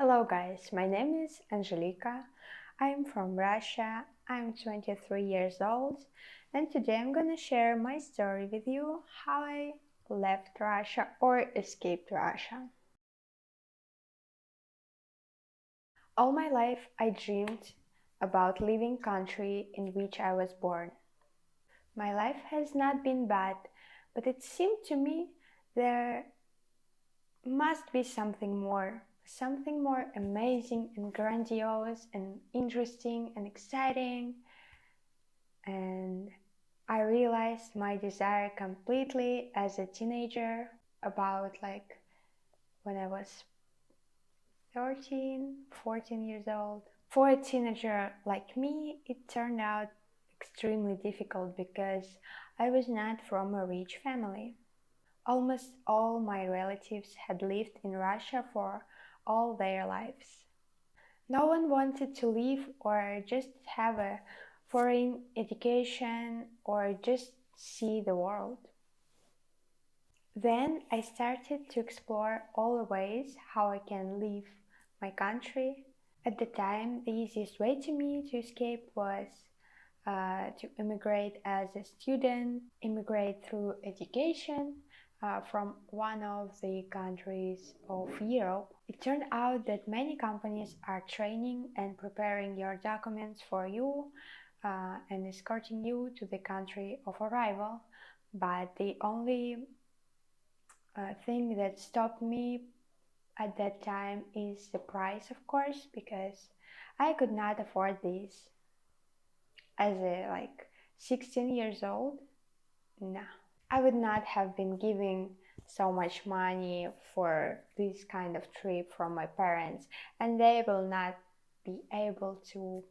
Hello guys, my name is Angelica. I'm from Russia. I'm 23 years old and today I'm gonna share my story with you how I left Russia or escaped Russia. All my life I dreamed about leaving country in which I was born. My life has not been bad, but it seemed to me there must be something more amazing and grandiose and interesting and exciting. And I realized my desire completely as a teenager, about like when I was 13, 14 years old. For a teenager like me, it turned out extremely difficult because I was not from a rich family. Almost all my relatives had lived in Russia for all their lives. No one wanted to leave or just have a foreign education or just see the world. Then I started to explore all the ways how I can leave my country. At the time, the easiest way to me to escape was to immigrate as a student, immigrate through education from one of the countries of Europe. It turned out that many companies are training and preparing your documents for you and escorting you to the country of arrival. But the only thing that stopped me at that time is the price, of course, because I could not afford this as a 16 years old. No, I would not have been giving so much money for this kind of trip from my parents, and they will not be able to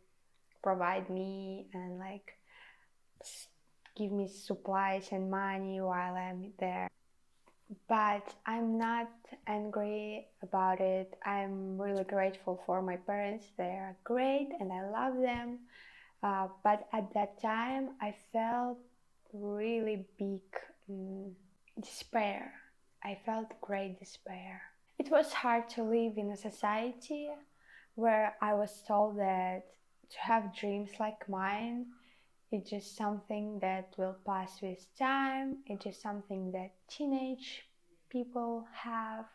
provide me and give me supplies and money while I'm there. But I'm not angry about it. I'm really grateful for my parents. They are great and I love them. But at that time, I felt really big despair. I felt great despair. It was hard to live in a society where I was told that to have dreams like mine, it's just something that will pass with time. It's just something that teenage people have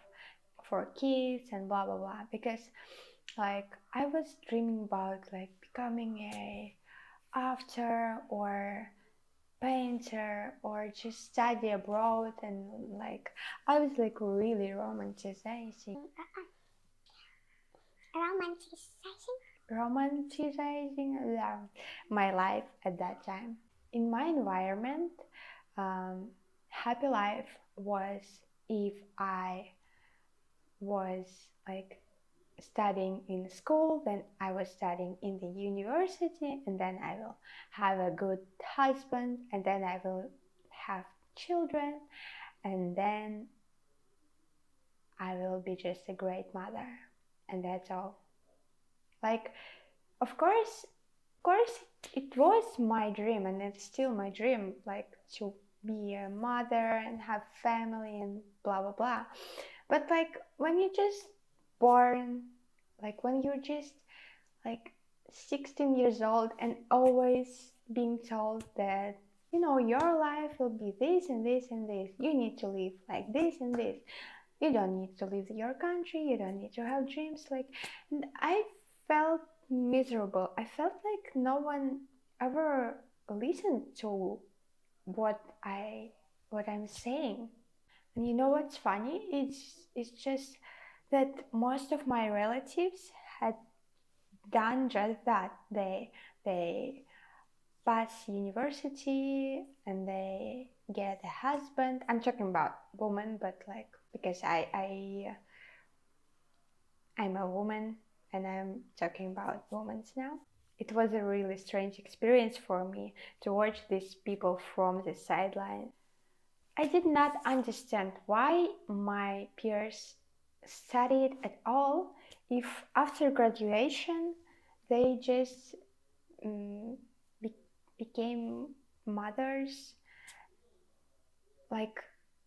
for kids and blah blah blah. Because I was dreaming about becoming a actor or painter or just study abroad, and I was really romanticizing my life at that time. In my environment, um, happy life was if I was studying in school, then I was studying in the university, and then I will have a good husband, and then I will have children, and then I will be just a great mother, and that's all. Of course, it was my dream, and it's still my dream, to be a mother and have family and blah blah blah. But when you're just born, when you're just like 16 years old and always being told that your life will be this and this and this, you need to live like this and this, you don't need to leave your country, you don't need to have dreams, and I felt miserable. I felt like no one ever listened to what I'm saying. And you know what's funny? It's just that most of my relatives had done just that. They pass university and they get a husband. I'm talking about women, but because I'm a woman and I'm talking about women now. It was a really strange experience for me to watch these people from the sideline. I did not understand why my peers studied at all if after graduation they just be- became mothers.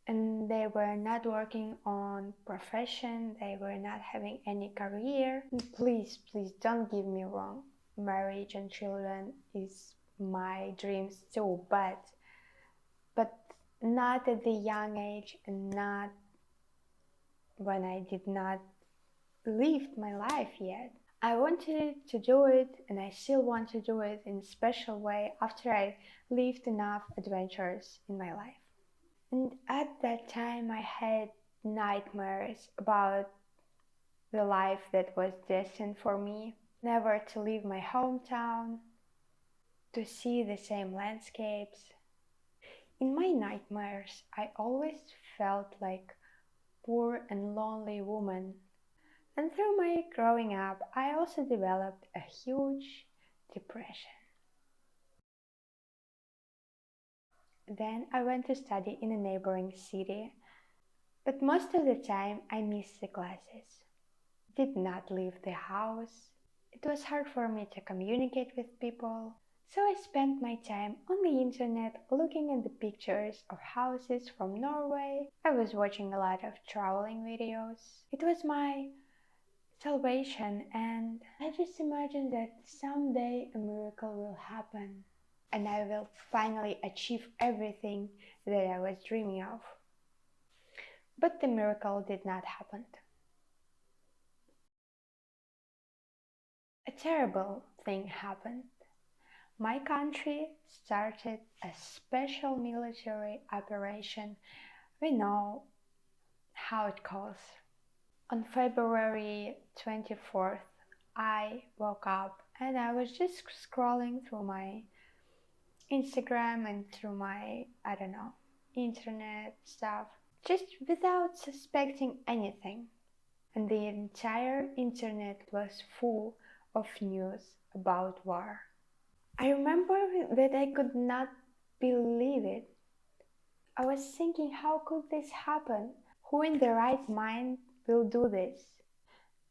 and they were not working on profession, they were not having any career. And please, please don't get me wrong, marriage and children is my dreams too, but not at the young age and not when I did not live my life yet. I wanted to do it and I still want to do it in a special way after I lived enough adventures in my life. And at that time, I had nightmares about the life that was destined for me. Never to leave my hometown, to see the same landscapes. In my nightmares, I always felt like poor and lonely woman. And through my growing up, I also developed a huge depression. Then I went to study in a neighboring city, but most of the time I missed the classes. Did not leave the house. It was hard for me to communicate with people. So I spent my time on the internet looking at the pictures of houses from Norway. I was watching a lot of traveling videos. It was my salvation, and I just imagined that someday a miracle will happen and I will finally achieve everything that I was dreaming of. But the miracle did not happen. A terrible thing happened. My country started a special military operation. We know how it goes. On February 24th, I woke up and I was just scrolling through my Instagram and through my, I don't know, internet stuff, just without suspecting anything. And the entire internet was full of news about war. I remember that I could not believe it. I was thinking, how could this happen? Who in their right mind will do this?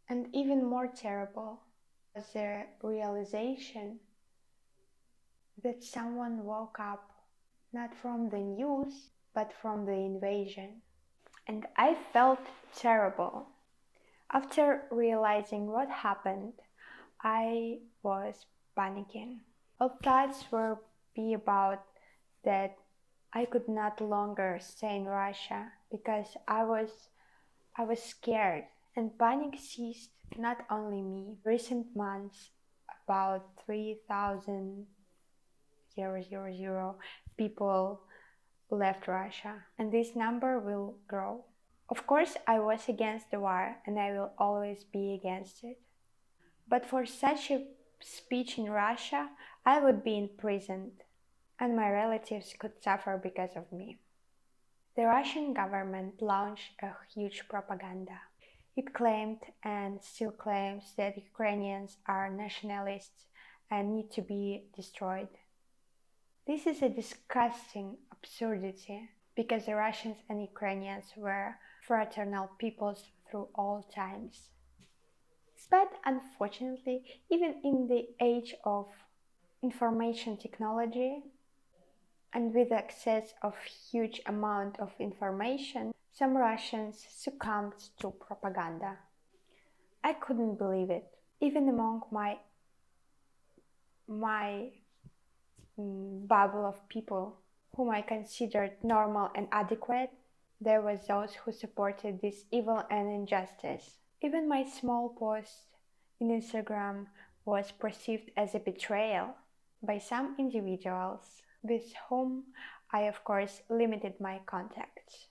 And even more terrible was the realization that someone woke up not from the news, but from the invasion. And I felt terrible. After realizing what happened, I was panicking. All thoughts were be about that I could not longer stay in Russia because I was scared, and panic seized not only me. Recent months, about 3,000 people left Russia, and this number will grow. Of course, I was against the war, and I will always be against it. But for such a speech in Russia, I would be imprisoned, and my relatives could suffer because of me. The Russian government launched a huge propaganda. It claimed and still claims that Ukrainians are nationalists and need to be destroyed. This is a disgusting absurdity because the Russians and Ukrainians were fraternal peoples through all times. But unfortunately, even in the age of information technology and with access of huge amount of information, some Russians succumbed to propaganda. I couldn't believe it. Even among my bubble of people whom I considered normal and adequate, there was those who supported this evil and injustice. Even my small post in Instagram was perceived as a betrayal by some individuals with whom I of course limited my contacts.